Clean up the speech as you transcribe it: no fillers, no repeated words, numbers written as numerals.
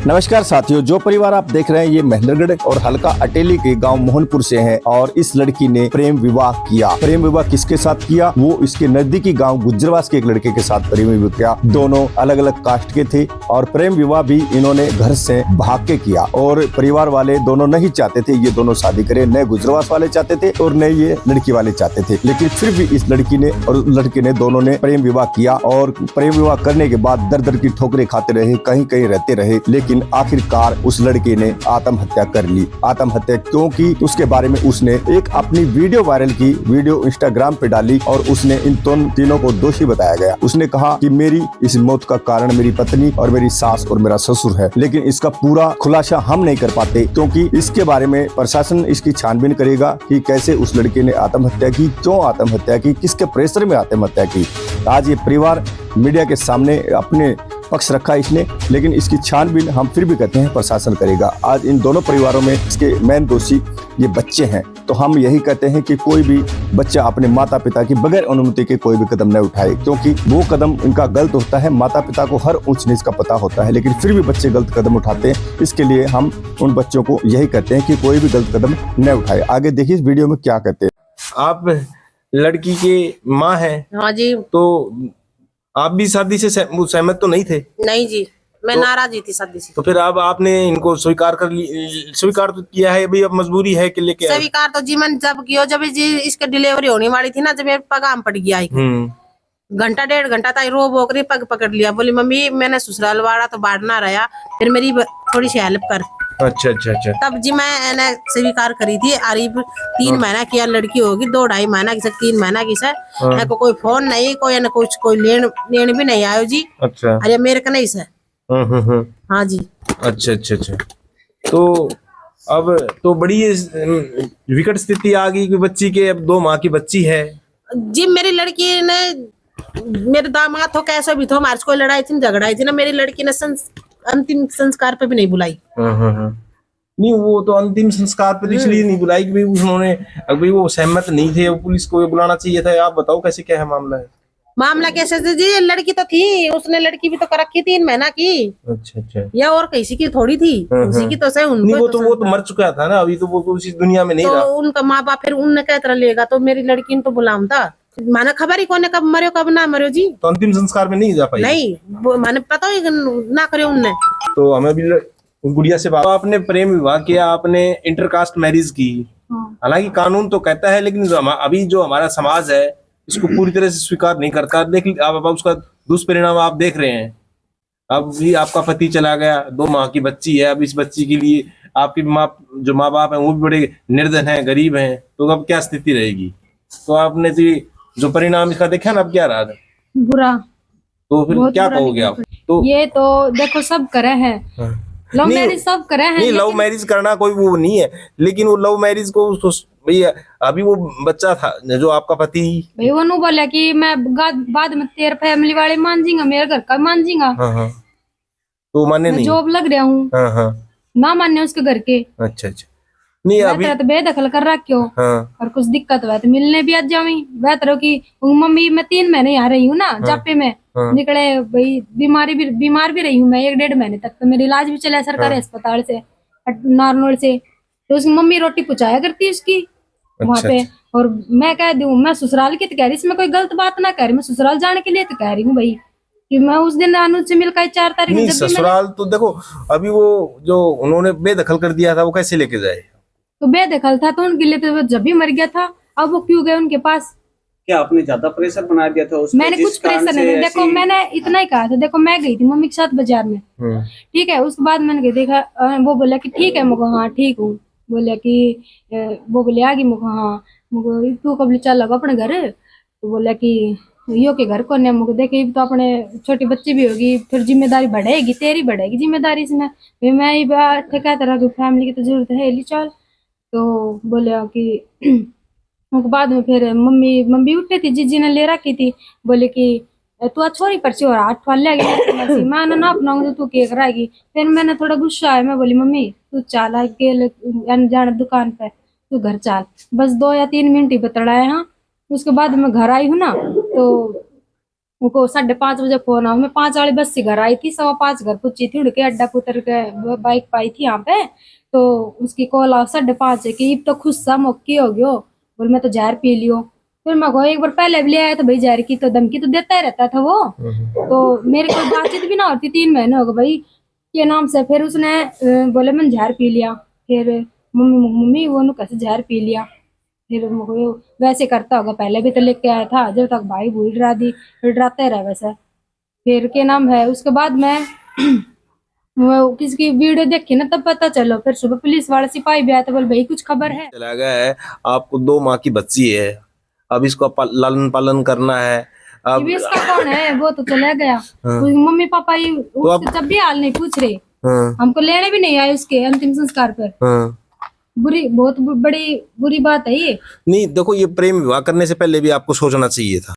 नमस्कार साथियों, जो परिवार आप देख रहे हैं ये महेंद्रगढ़ और हल्का अटेली के गांव मोहनपुर से है और इस लड़की ने प्रेम विवाह किया। प्रेम विवाह किसके साथ किया? वो इसके नजदीकी गांव गुजरवास के एक लड़के के साथ प्रेम विवाह किया। दोनों अलग अलग कास्ट के थे और प्रेम विवाह भी इन्होंने घर से भाग के किया और परिवार वाले दोनों नहीं चाहते थे ये दोनों शादी करे। न गुजरवास वाले चाहते थे और न ये लड़की वाले चाहते थे, लेकिन फिर भी इस लड़की ने और लड़के ने दोनों ने प्रेम विवाह किया और प्रेम विवाह करने के बाद दर दर की ठोकरें खाते रहे, कहीं कहीं रहते रहे, लेकिन आखिरकार उस लड़के ने आत्महत्या कर ली। आत्महत्या क्यों की उसके बारे में उसने एक अपनी वीडियो वायरल की, वीडियो इंस्टाग्राम पे डाली और उसने इन तीनों को दोषी बताया गया। उसने कहा कि मेरी इस मौत का कारण मेरी पत्नी और मेरी सास और मेरा ससुर है, लेकिन इसका पूरा खुलासा हम नहीं कर पाते क्योंकि इसके बारे में प्रशासन इसकी छानबीन करेगा कि कैसे उस लड़के ने आत्महत्या की, क्यों आत्महत्या की, किसके प्रेशर में आत्महत्या की। आज ये परिवार मीडिया के सामने अपने पक्ष रखा इसने, लेकिन इसकी छानबीन हम फिर भी कहते हैं प्रशासन करेगा। आज इन दोनों परिवारों में इसके मेन दोषी ये बच्चे हैं, तो हम यही कहते हैं कि कोई भी बच्चा अपने माता पिता की बगैर अनुमति के कोई भी कदम न उठाए, क्योंकि वो कदम इनका गलत होता है। माता पिता को हर ऊंच नीच का पता होता है, लेकिन फिर भी बच्चे गलत कदम उठाते हैं। इसके लिए हम उन बच्चों को यही कहते हैं कि कोई भी गलत कदम न उठाए। आगे देखिए इस वीडियो में क्या कहते हैं। आप लड़की के माँ हैं? हाँ जी। तो आप भी शादी से सहमत तो नहीं थे? नहीं जी, मैं नाराज ही थी शादी से। तो फिर अब आपने इनको स्वीकार तो किया है, अभी अब मजबूरी है कि लेके आए? स्वीकार तो जी मैंने जब किया जब जी इसके डिलीवरी होने वाली थी ना, जब मेरे पगाम पड़ गया घंटा डेढ़ घंटा तक रो बोकरी पग पकड़ लिया, बोली मम्मी मैंने ससुराल वाड़ा तो बाढ़ना रहा, फिर मेरी थोड़ी सी हेल्प कर। अच्छा अच्छा अच्छा। तब जी मैं स्वीकार करी थी। अरीब 3 महीना किया, लड़की होगी 2-2.5 महीना की से 3 महीना की से कोई फोन नहीं, कोई न कुछ, कोई लेन भी नहीं आयो जी। अच्छा। अरे मेरे का नहीं से। हाँ जी। अच्छा अच्छा अच्छा। तो अब तो बड़ी विकट स्थिति आ गई कि बच्ची के अब 2 माह की बच्ची है जी। मेरी लड़की ने, मेरे दामाद हो कैसे भी तो हमारे कोई लड़ाई थी झगड़ाई थी ना, मेरी लड़की ने अंतिम संस्कार पे भी नहीं बुलाई। नहीं, वो तो अंतिम संस्कार पे इसलिए नहीं बुलाई कि उन्होंने अभी वो सहमत नहीं थे, पुलिस को बुलाना चाहिए था। आप बताओ कैसे क्या है मामला? है मामला कैसे जी? लड़की तो थी, उसने लड़की भी तो कर रखी 3 महीना की। अच्छा अच्छा। या और किसी की थोड़ी थी, उसी की तो सही। नहीं, वो तो मर चुका था ना, अभी तो वो उसी दुनिया में नहीं रहा। तो उनका माँ बाप फिर उनने क्या तरह लेगा, तो मेरी लड़की ने तो बुलाम था। माने खबर ही कोने कब मरो कब ना मरो जी। तो अंतिम संस्कार में नहीं जा पाई? नहीं, माने पता ही ना करे उनने। तो हमें भी गुड़िया से बात, आपने प्रेम विवाह किया, आपने इंटरकास्ट मैरिज की। हालांकि कानून तो कहता है, लेकिन अभी जो हमारा समाज है इसको पूरी तरह से स्वीकार नहीं करता। देख आप उसका दुष्परिणाम आप देख रहे हैं। अब भी आपका पति चला गया, 2 माह की बच्ची है, अब इस बच्ची के लिए आपकी माँ बाप है वो भी बड़े निर्धन हैं, गरीब हैं, तो अब क्या स्थिति रहेगी? तो आपने जो परिणाम इसका देखा ना, अब क्या रहा? बुरा। तो फिर क्या कहोगे आप? तो ये तो देखो सब करे हैं, लव मैरिज सब करे हैं। नहीं, लव मैरिज करना कोई वो नहीं है, लेकिन वो लव मैरिज को भैया अभी वो बच्चा था जो आपका पति भाई वो नु बोला कि मैं बाद में तेरे फैमिली वाले मान जाएंगे, मेरे घर का मान जाएंगा। तो माने नहीं? जॉब लग रहा हूँ ना मानने उसके घर के। अच्छा अच्छा। नहीं अभी तो बेदखल कर रहा क्यों? और कुछ दिक्कत हुआ तो मिलने भी आ जाऊंगी। बेहतर कि मम्मी मैं 3 महीने आ रही हूँ ना, जापे में निकले भाई, बीमार भी रही हूँ मैं 1-1.5 महीने तक, तो मेरा इलाज भी चला सरकारी अस्पताल से, नॉर्मल से। तो उसकी मम्मी रोटी पहुंचाया करती है उसकी वहाँ पे। और मैं कह दूं मैं ससुराल की तो कह रही, इसमें कोई गलत बात ना कह रही, मैं ससुराल जाने के लिए तो कह रही हूँ भाई कि मैं उस दिन अनुज से मिलकर 4 तारीख नहीं, ससुराल तो देखो अभी वो जो उन्होंने बेदखल कर दिया था वो कैसे लेके जाए? तो बेदखल था तो उनके लिए तो जब भी मर गया था, अब वो क्यों गए उनके पास? क्या आपने ज्यादा प्रेशर बना दिया था उसको? मैंने कुछ प्रेशर नहीं, देखो मैंने इतना ही कहा था। देखो मैं गई थी मम्मी के साथ बाजार में, ठीक है, उसके बाद मैंने देखा, वो बोला कि ठीक है, मुझे हाँ ठीक हूँ, बोला कि वो बोले आगे मुझे हाँ, मुझे तू कब चल लगा अपने घर? तो बोला कि यो के घर को ने, मुझे देखे तो अपने छोटी बच्ची भी होगी, फिर जिम्मेदारी बढ़ेगी, तेरी बढ़ेगी जिम्मेदारी इसमें, मैं ये बात कहता रहा कि फैमिली की तो जरूरत है ली चल। तो बोला कि बाद में फिर मम्मी उठे थी, जीजी ने ले रखी थी, बोले कि तू छोरी परची और 8 वाल ले गई, मैं ना अपनाऊंगी तो तू केक रहेगी। फिर मैंने थोड़ा गुस्सा आया, मैं बोली मम्मी तू चाल के जाना दुकान पे, तू घर चाल। बस 2 या 3 मिनट ही बतड़ाए। हाँ, उसके बाद मैं घर आई हूँ ना, तो उनको 5:30 बजे फोन आया। मैं 5 वाली बस से घर आई थी, 5:15 घर पहुंची थी, उड़ के अड्डा पुतर के बाइक पाई थी यहाँ पे। तो उसकी कॉल आ 5:30 की, अब तो खुद सा मौकी हो गयो, बोल मैं तो जहर पी लियो। फिर मैं को एक बार पहले भी ले आया तो भाई जहर की तो धमकी तो देता ही रहता था वो। तो मेरे को बातचीत भी ना होती, 3 महीने हो गए भाई के नाम से। फिर उसने बोले मैंने जहर पी लिया। फिर मम्मी वो कैसे जहर पी लिया। फिर वैसे करता होगा, पहले भी तो लेके आया था, जब तक भाई भूल डराते रहे वैसे। फिर के नाम है उसके बाद मैं वो किसी की वीडियो देखी ना तब पता चलो। फिर सुबह पुलिस वाले सिपाही भी आया तो बोले भाई कुछ खबर है। चला गया है, आपको 2 माह की बच्ची है, अब इसको लालन पालन करना है। अब भी इसका कौन है, वो तो चला गया। हाँ। मम्मी पापा ही उसके जब भी हाल नहीं पूछ रहे, हाँ, हमको लेने भी नहीं आए उसके अंतिम संस्कार पर। हाँ। बहुत बड़ी बुरी बात है ये। नहीं देखो, ये प्रेम विवाह करने से पहले भी आपको सोचना चाहिए था।